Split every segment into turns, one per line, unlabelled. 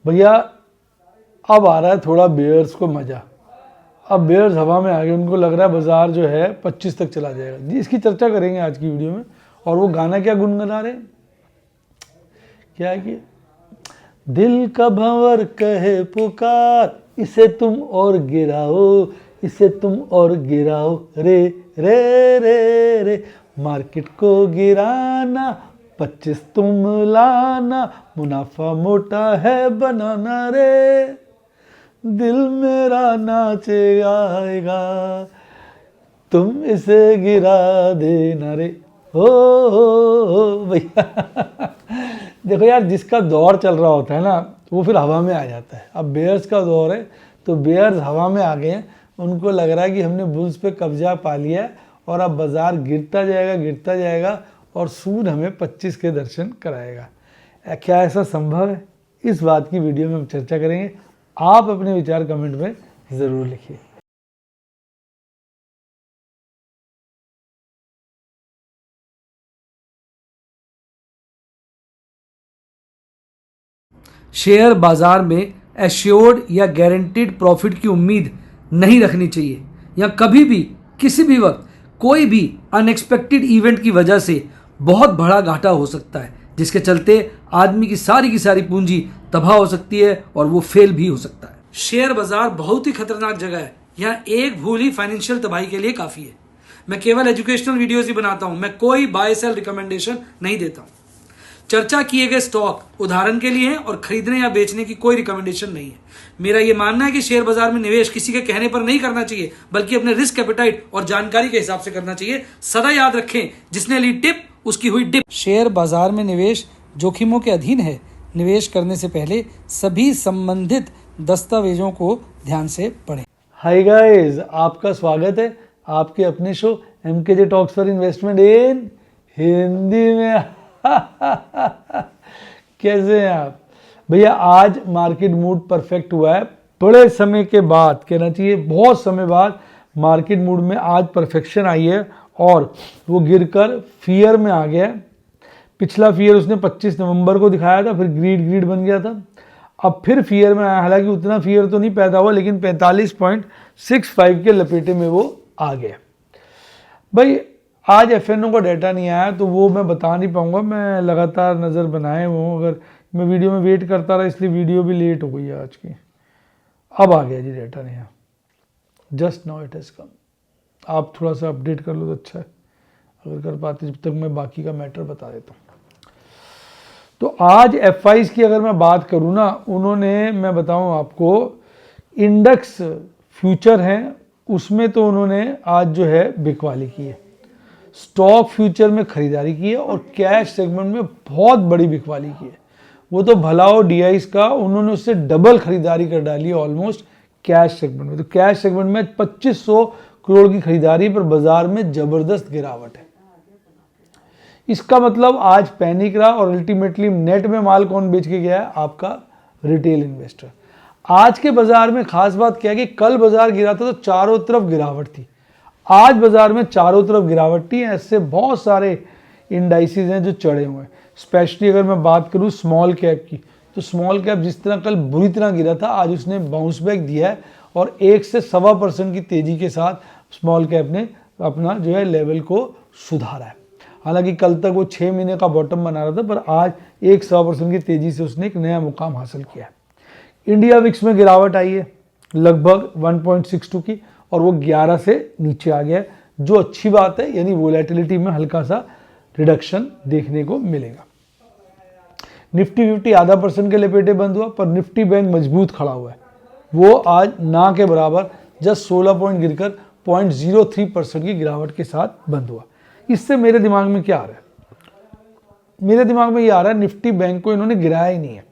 भैया अब आ रहा है थोड़ा बेयर्स को मज़ा। अब बेयर्स हवा में आ गए, उनको लग रहा है बाजार जो है 25 तक चला जाएगा जी। इसकी चर्चा करेंगे आज की वीडियो में। और वो गाना क्या गुनगुना रहे, क्या है कि दिल का भंवर कहे पुकार, इसे तुम और गिराओ, इसे तुम और गिराओ रे रे रे रे, मार्केट को गिराना 25 तुम लाना, मुनाफा मोटा है बनाना रे, दिल मेरा नाचे आएगा, तुम इसे गिरा देना रे हो भैया। देखो यार, जिसका दौर चल रहा होता है ना वो फिर हवा में आ जाता है। अब बेयर्स का दौर है तो बेयर्स हवा में आ गए हैं, उनको लग रहा है कि हमने बुल्स पे कब्जा पा लिया है और अब बाजार गिरता जाएगा और सूद हमें 25 के दर्शन कराएगा। क्या ऐसा संभव है? इस बात की वीडियो में हम चर्चा करेंगे। आप अपने विचार कमेंट में ज़रूर लिखिए।
शेयर बाजार में एश्योर्ड या गारंटीड प्रॉफिट की उम्मीद नहीं रखनी चाहिए, या कभी भी किसी भी वक्त कोई भी अनएक्सपेक्टेड इवेंट की वजह से बहुत बड़ा घाटा हो सकता है, जिसके चलते आदमी की सारी पूंजी तबाह हो सकती है और वो फेल भी हो सकता है। शेयर बाजार बहुत ही खतरनाक जगह है, यहाँ एक भूल ही फाइनेंशियल तबाही के लिए काफी है। मैं केवल एजुकेशनल वीडियोस ही बनाता हूं, मैं कोई बाय सेल रिकमेंडेशन नहीं देता हूं। चर्चा किए गए स्टॉक उदाहरण के लिए हैं और खरीदने या बेचने की कोई रिकमेंडेशन नहीं है। मेरा यह मानना है कि शेयर बाजार में निवेश किसी के कहने पर नहीं करना चाहिए, बल्कि अपने रिस्क एपेटाइट और जानकारी के हिसाब से करना चाहिए। सदा याद रखें, जिसने ली टिप उसकी हुई डिप। शेयर बाजार में निवेश जोखिमों के अधीन है। निवेश करने से पहले सभी संबंधित दस्तावेजों को ध्यान से पढ़ें।
हाय गाइस, आपका स्वागत है आपके अपने show MKJ talks for investment इन हिंदी में। कैसे हैं आप भैया? आज मार्केट मूड परफेक्ट हुआ है, बड़े समय के बाद, कहना चाहिए बहुत समय बाद मार्केट मूड में आज परफेक्शन आई है और वो गिरकर फियर में आ गया। पिछला फियर उसने 25 नवंबर को दिखाया था, फिर ग्रीड बन गया था, अब फिर फियर में आया। हालांकि उतना फियर तो नहीं पैदा हुआ, लेकिन 45.65 के लपेटे में वो आ गया। भाई आज FNO का डाटा नहीं आया तो वो मैं बता नहीं पाऊंगा, मैं लगातार नज़र बनाए हूँ। अगर मैं वीडियो में वेट करता रहा इसलिए वीडियो भी लेट हो गई है आज की। अब आ गया जी डाटा नहीं, just now it has come. आप थोड़ा सा अपडेट कर लो तो अच्छा है, अगर कर पाते, जब तक मैं बाकी का मैटर बता देता हूँ। तो आज FIs की अगर मैं बात करूँ ना, उन्होंने, मैं बताऊँ आपको, इंडेक्स फ्यूचर हैं उसमें तो उन्होंने आज जो है बिकवाली की है, स्टॉक फ्यूचर में खरीदारी की है और कैश सेगमेंट में बहुत बड़ी बिकवाली की है। वो तो भला हो DIs का, उन्होंने उससे डबल खरीदारी कर डाली है ऑलमोस्ट कैश सेगमेंट में। तो कैश सेगमेंट में 2500 करोड़ की खरीदारी पर बाजार में जबरदस्त गिरावट है। इसका मतलब आज पैनिक रहा और अल्टीमेटली नेट में माल कौन बेच के गया है? आपका रिटेल इन्वेस्टर। आज के बाजार में खास बात क्या है कि कल बाजार गिरा था तो चारों तरफ गिरावट थी, आज बाजार में चारों तरफ गिरावट थी। ऐसे बहुत सारे इंडाइसिस हैं जो चढ़े हुए हैं। स्पेशली अगर मैं बात करूं स्मॉल कैप की, तो स्मॉल कैप जिस तरह कल बुरी तरह गिरा था, आज उसने बाउंस बैक दिया है और 1 से 1.25% की तेजी के साथ स्मॉल कैप ने अपना जो है लेवल को सुधारा है। हालांकि कल तक वो 6 महीने का बॉटम बना रहा था, पर आज 1.25% की तेजी से उसने एक नया मुकाम हासिल किया है। इंडिया विक्स में गिरावट आई है लगभग 1.62 की और वो 11 से नीचे आ गया है, जो अच्छी बात है, यानी वोलेटिलिटी में हल्का सा रिडक्शन देखने को मिलेगा। निफ्टी 50 0.5% के लपेटे बंद हुआ, पर निफ्टी बैंक मजबूत खड़ा हुआ है। वो आज ना के बराबर जस्ट 16 पॉइंट गिरकर 0.03% की गिरावट के साथ बंद हुआ। इससे मेरे दिमाग में क्या आ रहा है? मेरे दिमाग में ये आ रहा है निफ्टी बैंक को इन्होंने गिराया ही नहीं है,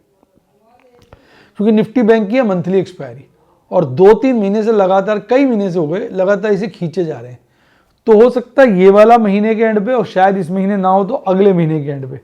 क्योंकि निफ्टी बैंक की है मंथली एक्सपायरी और 2-3 महीने से लगातार, कई महीने से हो गए लगातार इसे खींचे जा रहे हैं। तो हो सकता है ये वाला महीने के एंड पे, और शायद इस महीने ना हो तो अगले महीने के एंड पे,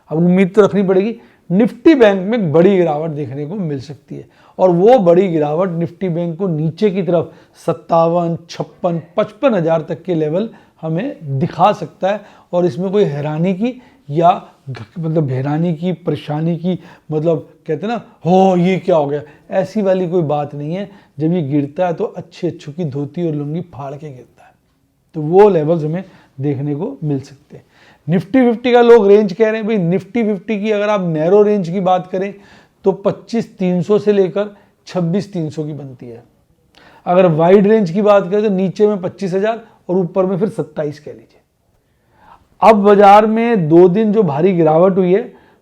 अब उम्मीद तो रखनी पड़ेगी, निफ्टी बैंक में बड़ी गिरावट देखने को मिल सकती है। और वो बड़ी गिरावट निफ्टी बैंक को नीचे की तरफ 57, 56, 55 हज़ार तक के लेवल हमें दिखा सकता है। और इसमें कोई हैरानी की या मतलब हैरानी की, परेशानी की, मतलब कहते हैं ना हो ये क्या हो गया, ऐसी वाली कोई बात नहीं है। जब ये गिरता है तो अच्छे की धोती और लुंगी फाड़ के गिरता है, तो वो लेवल्स हमें देखने को मिल सकते हैं। निफ्टी 50 का लोग रेंज कह रहे हैं, भाई निफ्टी 50 की अगर आप नैरो रेंज की बात करें तो 25,300 से लेकर 26,300 की बनती है। अगर वाइड रेंज की बात करें तो नीचे में 25,000 और ऊपर में फिर 27 कह लीजिए। अब बाजार में 2 दिन जो भारी गिरावट हुई है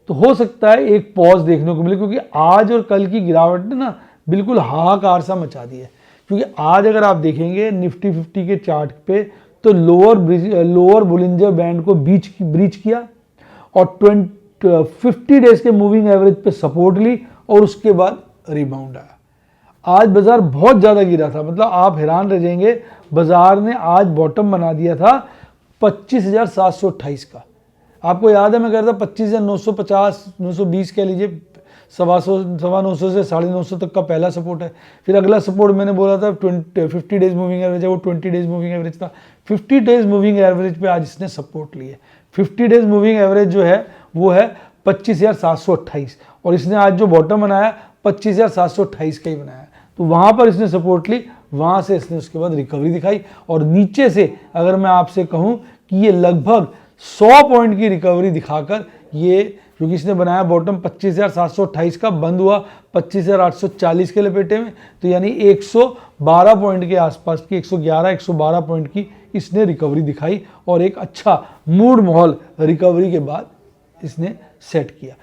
तो हो सकता है एक पॉज देखने को मिले, क्योंकि आज और कल की गिरावट ने ना बिल्कुल हाहाकार सा मचा दिया है। क्योंकि आज अगर आप देखेंगे निफ्टी 50 के चार्ट पे तो लोअर बोलिंजर बैंड को ब्रीच किया और 50 डेज के मूविंग एवरेज पे सपोर्ट ली और उसके बाद रिबाउंड आया। आज बाजार बहुत ज़्यादा गिरा था, मतलब आप हैरान रह जाएंगे, बाजार ने आज बॉटम बना दिया था 25,728 का। आपको याद है मैं कह रहा था 25,950 920 कह लीजिए, 950 से 950 तक का पहला सपोर्ट है। फिर अगला सपोर्ट मैंने बोला था 50 डेज मूविंग एवरेज है, वो 20 डेज मूविंग एवरेज था। 50 डेज मूविंग एवरेज पे आज इसने सपोर्ट लिए। 50 डेज मूविंग एवरेज जो है वो है 25,728 और इसने आज जो बॉटम बनाया 25,728 का ही बनाया। तो वहां पर इसने सपोर्ट ली, वहां से इसने उसके बाद रिकवरी दिखाई और नीचे से अगर मैं आपसे कहूं कि ये लगभग 100 पॉइंट की रिकवरी दिखाकर ये, क्योंकि इसने बनाया बॉटम 25,728 का, बंद हुआ 25,840 के लपेटे में, तो यानी 112 पॉइंट के आसपास की 111-112 पॉइंट की इसने रिकवरी दिखाई और एक अच्छा मूड माहौल रिकवरी के बाद इसने सेट किया।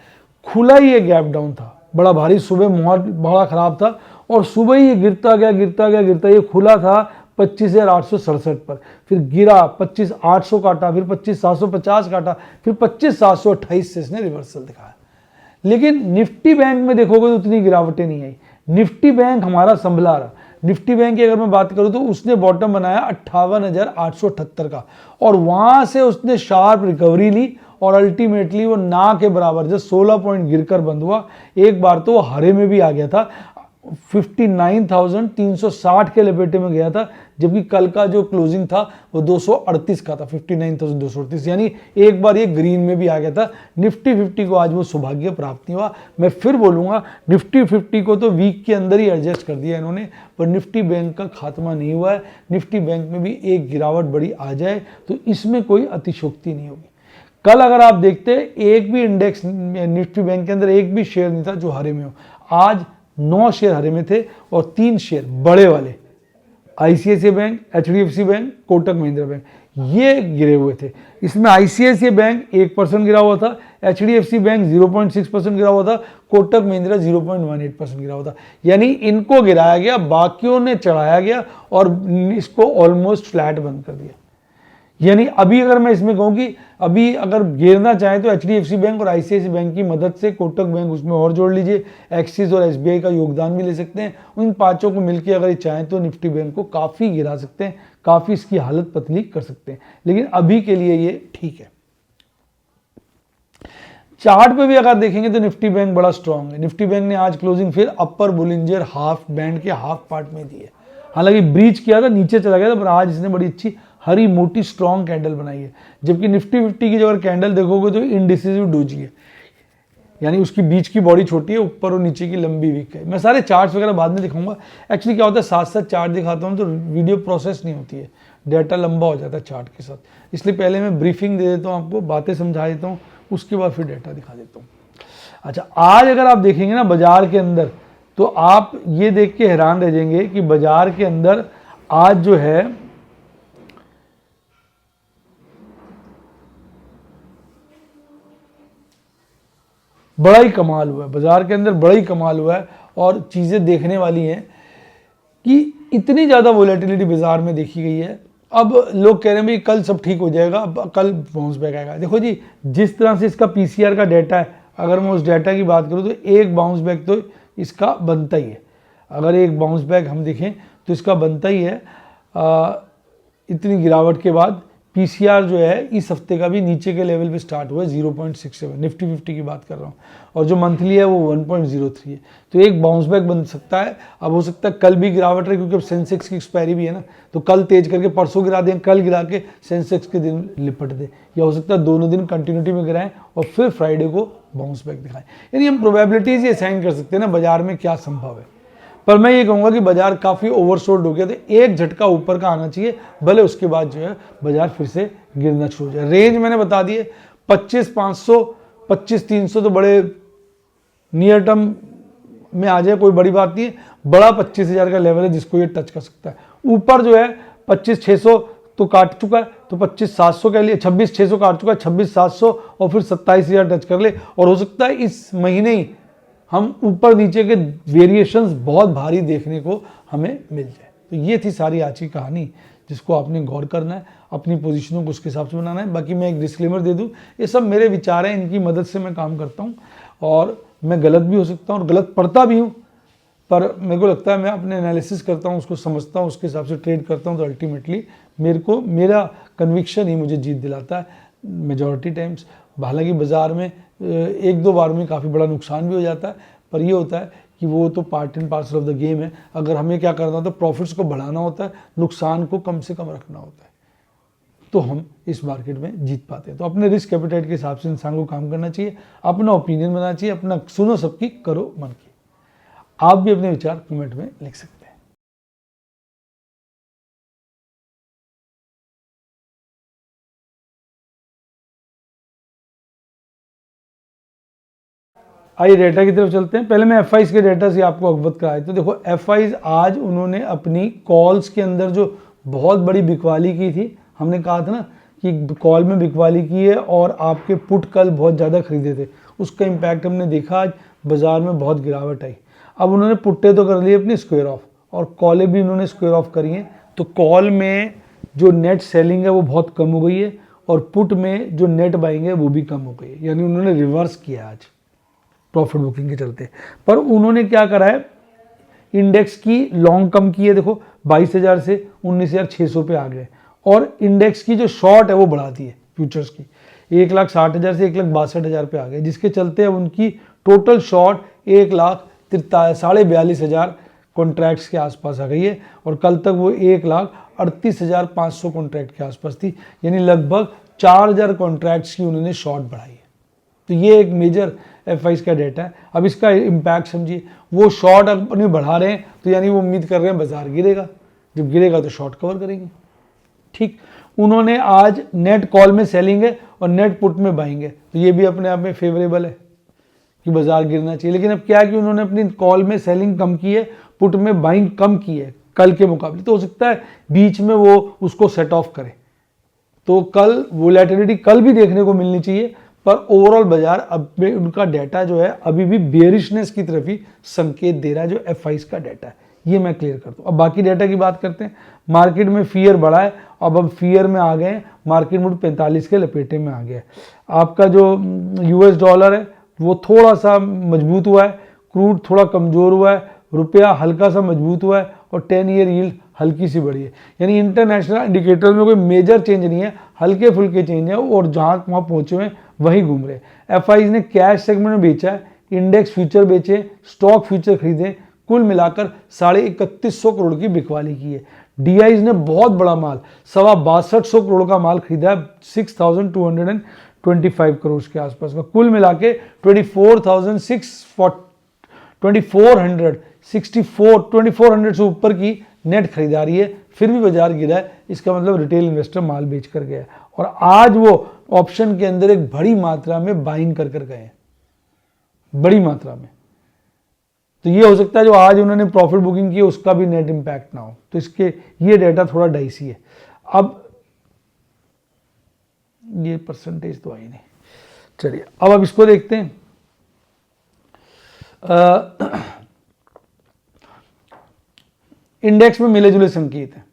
खुला ही ये गैप डाउन था, बड़ा भारी, सुबह माहौल बड़ा खराब था और सुबह ही ये गिरता गया, ये खुला था 25,867 पर, फिर गिरा 25,800 काटा, फिर 25,750 काटा, फिर 25,728 से इसने रिवर्सल दिखाया। लेकिन निफ्टी बैंक में देखोगे तो उतनी गिरावटें नहीं आई। निफ्टी बैंक हमारा संभला रहा। निफ्टी बैंक की अगर मैं बात करूं तो उसने बॉटम बनाया 58,878 का और वहां से उसने शार्प रिकवरी ली और अल्टीमेटली वो ना के बराबर जब 16 पॉइंट गिरकर बंद हुआ। एक बार तो वो हरे में भी आ गया था, 59,360 के लपेटे में गया था, जबकि कल का जो क्लोजिंग था वो 238 का था, 59,238, यानी एक बार ये ग्रीन में भी आ गया था। निफ्टी 50 को आज वो सौभाग्य प्राप्त नहीं हुआ। मैं फिर बोलूंगा निफ्टी 50 को तो वीक के अंदर ही एडजस्ट कर दिया इन्होंने, पर निफ्टी बैंक का खात्मा नहीं हुआ है। निफ्टी बैंक में भी एक गिरावट बड़ी आ जाए तो इसमें कोई अतिशोक्ति नहीं होगी। कल अगर आप देखते एक भी इंडेक्स निफ्टी बैंक के अंदर एक भी शेयर नहीं था जो हरे में हो। आज 9 शेयर हरे में थे और 3 शेयर बड़े वाले ICICI bank, HDFC bank, Kotak Mahindra bank ये गिरे हुए थे। इसमें आईसीआईसीआई बैंक 1% गिरा हुआ था, एचडीएफसी बैंक 0.6% गिरा हुआ था, कोटक महिंद्रा 0.18% गिरा हुआ था। यानी इनको गिराया गया, बाकियों ने चढ़ाया गया और इसको ऑलमोस्ट फ्लैट बंद कर दिया। यानी अभी अगर मैं इसमें कहूँ कि अभी अगर गिरना चाहें तो एचडीएफसी बैंक और आईसीआईसीआई बैंक की मदद से, कोटक बैंक उसमें और जोड़ लीजिए, एक्सिस और एसबीआई का योगदान भी ले सकते हैं। उन पांचों को मिलकर अगर ये चाहें तो निफ्टी बैंक को काफ़ी गिरा सकते हैं, काफ़ी इसकी हालत पतली कर सकते हैं, लेकिन अभी के लिए ये ठीक है। चार्ट पे भी अगर देखेंगे तो निफ्टी बैंक बड़ा स्ट्रांग है। निफ्टी बैंक ने आज क्लोजिंग फिर अपर बुलिंजर हाफ बैंड के हाफ पार्ट में दी है। हालांकि ब्रीच किया था, नीचे चला गया था, पर आज इसने बड़ी अच्छी हरी मोटी स्ट्रॉन्ग कैंडल बनाई है। जबकि निफ्टी 50 की जो अगर कैंडल देखोगे तो इंडिसिसिव डोजी है, यानी उसकी बीच की बॉडी छोटी है, ऊपर और नीचे की लंबी वीक है। मैं सारे चार्ट्स वगैरह बाद में दिखाऊंगा। एक्चुअली क्या होता है, साथ साथ चार्ट दिखाता हूँ तो वीडियो प्रोसेस नहीं होती है, डाटा लंबा हो जाता है चार्ट के साथ, इसलिए पहले मैं ब्रीफिंग दे देता हूँ, आपको बातें समझा देता हूँ, उसके बाद फिर डाटा दिखा देता हूँ। अच्छा, आज अगर आप देखेंगे ना बाजार के अंदर तो आप ये देख के हैरान रह जाएंगे कि बाजार के अंदर आज जो है बड़ा ही कमाल हुआ है, बाजार के अंदर बड़ा ही कमाल हुआ है। और चीज़ें देखने वाली हैं कि इतनी ज़्यादा वोलेटिलिटी बाजार में देखी गई है। अब लोग कह रहे हैं भाई कल सब ठीक हो जाएगा, अब कल बाउंस बैक आएगा। देखो जी, जिस तरह से इसका पीसीआर का डाटा है, अगर मैं उस डाटा की बात करूँ तो एक बाउंस बैक तो इसका बनता ही है। अगर एक बाउंस बैक हम देखें तो इसका बनता ही है इतनी गिरावट के बाद पीसीआर जो है इस हफ्ते का भी नीचे के लेवल पे स्टार्ट हुआ है 0.67, निफ्टी 50 की बात कर रहा हूँ, और जो मंथली है वो 1.03 है। तो एक बाउंस बैक बन सकता है। अब हो सकता है कल भी गिरावट रहे, क्योंकि अब सेंसेक्स की एक्सपायरी भी है ना, तो कल तेज करके परसों गिरा दें, कल गिरा के सेंसेक्स के दिन लिपट दे, या हो सकता है दोनों दिन कंटिन्यूटी में गिराएं और फिर फ्राइडे को बाउंस बैक दिखाएं। यानी हम प्रोबेबिलिटीज ये साइन कर सकते हैं ना बाजार में क्या संभव है। पर मैं ये कहूँगा कि बाजार काफ़ी ओवरसोल्ड हो गया, तो एक झटका ऊपर का आना चाहिए, भले उसके बाद जो है बाजार फिर से गिरना शुरू हो जाए। रेंज मैंने बता दिए 25,500 25,300 तो बड़े नियर टर्म में आ जाए, कोई बड़ी बात नहीं है। बड़ा 25,000 का लेवल है जिसको ये टच कर सकता है। ऊपर जो है 25,600 तो काट चुका है, तो 25,700 कह लिए, 26,600 काट चुका है, 26,700 और फिर 27,000 टच कर ले, और हो सकता है इस महीने ही हम ऊपर नीचे के वेरिएशंस बहुत भारी देखने को हमें मिल जाए। तो ये थी सारी आज की कहानी, जिसको आपने गौर करना है, अपनी पोजीशनों को उसके हिसाब से बनाना है। बाकी मैं एक डिस्क्लेमर दे दूं, ये सब मेरे विचार हैं, इनकी मदद से मैं काम करता हूं, और मैं गलत भी हो सकता हूं और गलत पढ़ता भी हूं, पर मेरे को लगता है मैं अपने एनालिसिस करता हूं, उसको समझता हूं, उसके हिसाब से ट्रेड करता हूं, तो अल्टीमेटली मेरा कन्विक्शन ही मुझे जीत दिलाता है मेजॉरिटी टाइम्स। हालांकि बाज़ार में एक दो बार में काफ़ी बड़ा नुकसान भी हो जाता है, पर ये होता है कि वो तो part and parcel of the game है। अगर हमें क्या करना होता है, प्रॉफिट्स को बढ़ाना होता है, नुकसान को कम से कम रखना होता है, तो हम इस मार्केट में जीत पाते हैं। तो अपने रिस्क एपेटाइट के हिसाब से इंसान को काम करना चाहिए, अपना ओपिनियन बनाना चाहिए, अपना सुनो सबकी, करो मन की। आप भी अपने विचार कमेंट में लिख सकते हैं। आइए डेटा की तरफ चलते हैं। पहले मैं एफआईज के डेटा से आपको अवगत कराया। तो देखो एफआईज आज उन्होंने अपनी कॉल्स के अंदर जो बहुत बड़ी बिकवाली की थी, हमने कहा था ना कि कॉल में बिकवाली की है और आपके पुट कल बहुत ज़्यादा खरीदे थे, उसका इम्पैक्ट हमने देखा, आज बाजार में बहुत गिरावट आई। अब उन्होंने पुट्टे तो कर लिए अपनी स्क्वायर ऑफ, और कॉलें भी उन्होंने स्क्वायर ऑफ करी हैं, तो कॉल में जो नेट सेलिंग है वो बहुत कम हो गई है, और पुट में जो नेट बाइंग है वो भी कम हो गई है, यानी उन्होंने रिवर्स किया आज प्रॉफिट बुकिंग के चलते। पर उन्होंने क्या करा है, इंडेक्स की लॉन्ग कम की है, देखो 22,000 से 19,600 पे आ गए, और इंडेक्स की जो शॉर्ट है वो बढ़ा दी है फ्यूचर्स की, 1,60,000 से 1,62,000 पे आ गए, जिसके चलते अब उनकी टोटल शॉर्ट 1,42,000 कॉन्ट्रैक्ट्स के आसपास आ गई है, और कल तक वो 1,38,500 कॉन्ट्रैक्ट के आसपास थी, यानी लगभग 4,000 कॉन्ट्रैक्ट्स की उन्होंने शॉर्ट बढ़ाई है। तो ये एक मेजर एफआईज का डेटा है। अब इसका इम्पैक्ट समझिए, वो शॉर्ट अपने बढ़ा रहे हैं, तो यानी वो उम्मीद कर रहे हैं बाजार गिरेगा, जब गिरेगा तो शॉर्ट कवर करेंगे। ठीक, उन्होंने आज नेट कॉल में सेलिंग है और नेट पुट में बाइंग है, तो ये भी अपने आप में फेवरेबल है कि बाजार गिरना चाहिए। लेकिन अब क्या है कि उन्होंने अपनी कॉल में सेलिंग कम की है, पुट में बाइंग कम की है कल के मुकाबले, तो हो सकता है बीच में वो उसको सेट ऑफ करे, तो कल वोलेटिलिटी कल भी देखने को मिलनी चाहिए। पर ओवरऑल बाजार अब में उनका डाटा जो है अभी भी बेरिशनेस की तरफ ही संकेत दे रहा है, जो एफआईज का डाटा है, ये मैं क्लियर कर दूं। अब बाकी डाटा की बात करते हैं। मार्केट में फियर बढ़ा है, अब फियर में आ गए हैं, मार्केट मूड 45 के लपेटे में आ गया है। आपका जो यूएस डॉलर है वो थोड़ा सा मजबूत हुआ है, क्रूड थोड़ा कमजोर हुआ है, रुपया हल्का सा मजबूत हुआ है, और 10 ईयर यील्ड हल्की सी बढ़ी है। यानी इंटरनेशनल इंडिकेटर में कोई मेजर चेंज नहीं है, हल्के फुल्के चेंज है, और जहाँ वहाँ पहुँचे हुए वहीं घूम रहे। एफआईज ने कैश सेगमेंट में बेचा है, इंडेक्स फ्यूचर बेचे, स्टॉक फ्यूचर खरीदे, कुल मिलाकर 31,500 करोड़ की बिकवाली की है। डीआईज ने बहुत बड़ा माल 62,200 करोड़ का माल खरीदा है, 6,225 करोड़ के आसपास का, कुल मिला के 2400 से ऊपर की नेट खरीदारी है। फिर भी बाजार गिरा है, इसका मतलब रिटेल इन्वेस्टर माल बेच कर गया है, और आज वो ऑप्शन के अंदर एक बड़ी मात्रा में बाइंग कर गए हैं, बड़ी मात्रा में। तो ये हो सकता है जो आज उन्होंने प्रॉफिट बुकिंग की उसका भी नेट इंपैक्ट ना हो, तो इसके ये डेटा थोड़ा डाइसी है। अब ये परसेंटेज तो आई नहीं, चलिए अब इसको देखते हैं। इंडेक्स में मिले जुले संकेत हैं।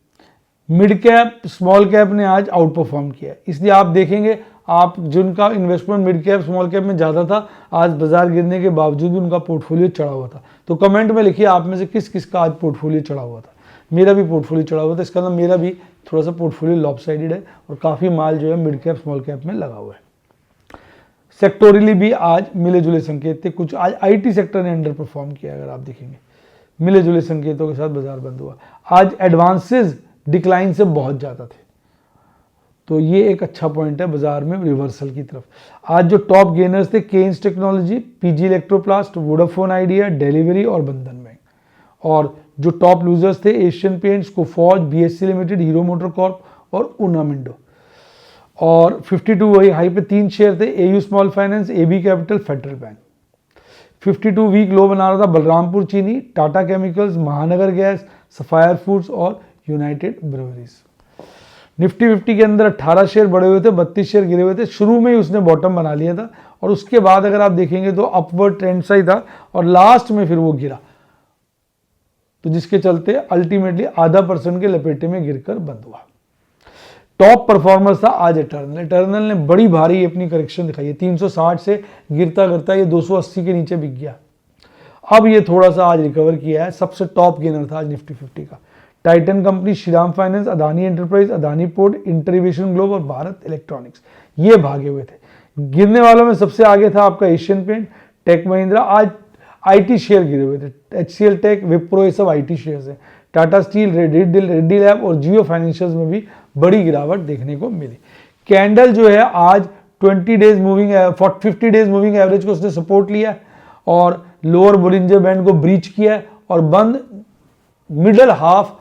मिड कैप स्मॉल कैप ने आज आउट परफॉर्म किया, इसलिए आप देखेंगे आप जिनका investment mid cap small cap में ज़्यादा था, आज बाजार गिरने के बावजूद भी उनका पोर्टफोलियो चढ़ा हुआ था। तो कमेंट में लिखिए आप में से किस किस का आज पोर्टफोलियो चढ़ा हुआ था। मेरा भी पोर्टफोलियो चढ़ा हुआ था, इसका मतलब मेरा भी थोड़ा सा पोर्टफोलियो लॉपसाइडेड है और काफ़ी माल जो है मिड कैप स्मॉल कैप में लगा हुआ है। सेक्टोरियली भी आज मिले जुले संकेत थे, कुछ आज आईटी सेक्टर ने अंडर परफॉर्म किया, अगर आप देखेंगे मिले जुले संकेतों के साथ बाजार बंद हुआ। आज एडवांसेस डिक्लाइन से बहुत ज़्यादा थे, तो ये एक अच्छा पॉइंट है बाजार में रिवर्सल की तरफ। आज जो टॉप गेनर्स थे Kaynes Technology, PG Electroplast, Vodafone Idea, Delhivery और बंधन बैंक। और जो टॉप लूजर्स थे Asian Paints, Coforge, BSC Limited, Hero MotoCorp और उनामिंडो। और 52 वही हाई पे 3 शेयर थे, AU Small Finance, AB Capital, Federal Bank. 52 week low बना रहा था Balrampur Chini, Tata Chemicals, Mahanagar Gas, Sapphire Foods और यूनाइटेड ब्रूवरीज। निफ्टी 50 के अंदर 18 शेयर बढ़े हुए थे, 32 शेयर गिरे हुए थे। शुरू में ही उसने बॉटम बना लिया था और उसके बाद अगर आप देखेंगे तो अपवर्ड ट्रेंड सा ही था और लास्ट में फिर वो गिरा, तो जिसके चलते अल्टीमेटली आधा % के लपेटे में गिरकर बंद हुआ। टॉप परफॉर्मर था आज इटर्नल ने बड़ी भारी अपनी करेक्शन दिखाई है, 360 से गिरता गिरता ये 280 के नीचे बिक गया। अब ये थोड़ा सा आज रिकवर किया है। सबसे टॉप गेनर था आज निफ्टी 50 का Titan company, Shriram finance, Adani enterprise, Adani port, intervention globe और भारत इलेक्ट्रॉनिक्स, ये भागे हुए थे। गिरने वालों में सबसे आगे था आपका एशियन पेंट, टेक महिंद्रा। आज आईटी शेयर गिरे हुए थे, एचसीएल टेक, विप्रो, ये सब आईटी शेयर्स हैं। टाटा स्टील, रेड्डी लैब और जियो फाइनेंशियल्स में भी बड़ी गिरावट देखने को मिली। कैंडल जो है आज 50 डेज मूविंग एवरेज को उसने सपोर्ट लिया और लोअर बोलिंजर बैंड को ब्रीच किया है और बंद middle half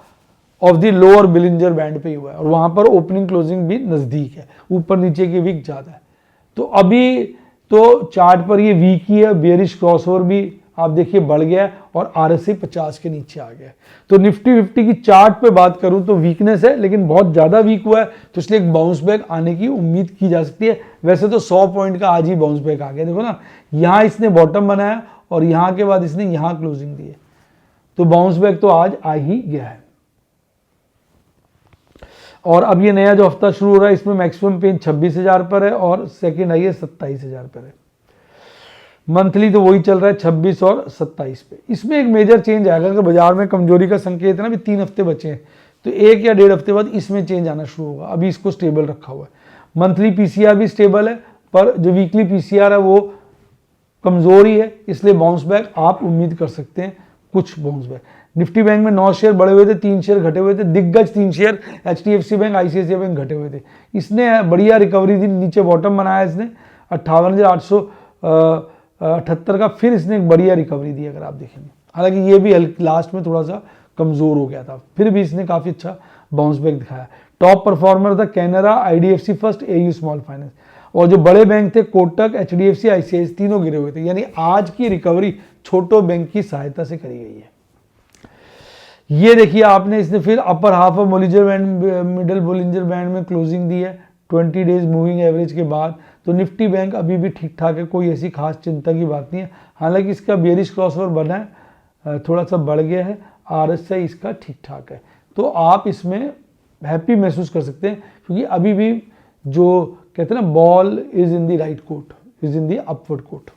of the lower Bollinger band पे ही हुआ है और वहां पर ओपनिंग क्लोजिंग भी नजदीक है, ऊपर नीचे की वीक ज्यादा है। तो अभी तो चार्ट पर ये वीक ही है, बेयरिश क्रॉसओवर भी आप देखिए बढ़ गया है और आरएसआई 50 के नीचे आ गया है। तो निफ्टी 50 की चार्ट पे बात करूं तो वीकनेस है, लेकिन बहुत ज्यादा वीक हुआ है, तो इसलिए एक बाउंस बैक आने की उम्मीद की जा सकती है। वैसे तो 100 पॉइंट का आज ही बाउंस बैक आ गया, देखो ना, यहां इसने बॉटम बनाया और यहां के बाद इसने यहां क्लोजिंग दी है, तो बाउंस बैक तो आज आ ही गया है। और अब ये नया जो हफ्ता शुरू हो रहा है इसमें मैक्सिमम पेन 26,000 पर है और सेकेंड हाई 27,000 पर है। मंथली तो वही चल रहा है 26 और 27 पे। इसमें एक मेजर चेंज आएगा, अगर बाजार में कमजोरी का संकेत है ना, भी 3 हफ्ते बचे हैं, तो 1 या 1.5 हफ्ते बाद इसमें चेंज आना शुरू होगा। अभी इसको स्टेबल रखा हुआ है। मंथली पीसीआर भी स्टेबल है, पर जो वीकली पीसीआर है वो कमजोर ही है, इसलिए बाउंस बैक आप उम्मीद कर सकते हैं, कुछ बाउंस बैक। निफ्टी बैंक में 9 शेयर बढ़े हुए थे, 3 शेयर घटे हुए थे। दिग्गज 3 share HDFC bank, ICICI bank घटे हुए थे। इसने बढ़िया रिकवरी दी, नीचे बॉटम बनाया इसने 58,878 का, फिर इसने एक बढ़िया रिकवरी दी अगर आप देखेंगे। हालांकि ये भी लास्ट में थोड़ा सा कमजोर हो गया था, फिर भी इसने काफी अच्छा बाउंस बैक दिखाया। टॉप परफॉर्मर था Canara, IDFC first, AU Small finance. और जो बड़े बैंक थे कोटक, एचडीएफसी, आईसीआईसीआई, तीनों गिरे हुए थे। यानी आज की रिकवरी छोटो बैंक की सहायता से करी गई है। ये देखिए आपने, इसने फिर upper half of Bollinger band, middle Bollinger band में क्लोजिंग दी है 20 डेज मूविंग एवरेज के बाद। तो निफ्टी बैंक अभी भी ठीक ठाक है, कोई ऐसी खास चिंता की बात नहीं है। हालांकि इसका बेयरिश क्रॉसओवर बना है, थोड़ा सा बढ़ गया है, आरएसआई इसका ठीक ठाक है, तो आप इसमें हैप्पी महसूस कर सकते हैं, क्योंकि अभी भी जो कहते हैं ना, ball is in the right court, is in the upward court.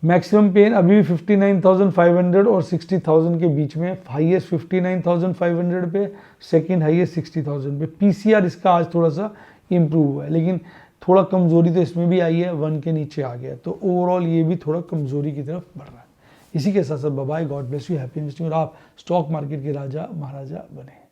Maximum pain अभी भी 59,500 और 60,000 के बीच में। हाईएस्ट 59,500 पे, सेकंड हाईएस्ट 60,000 पे। पीसीआर इसका आज थोड़ा सा इंप्रूव हुआ है, लेकिन थोड़ा कमजोरी तो इसमें भी आई है, 1 के नीचे आ गया, तो ओवरऑल ये भी थोड़ा कमजोरी की तरफ बढ़ रहा है। इसी के साथ साथ bye, God bless you, happy investing, और आप स्टॉक मार्केट के राजा महाराजा बने।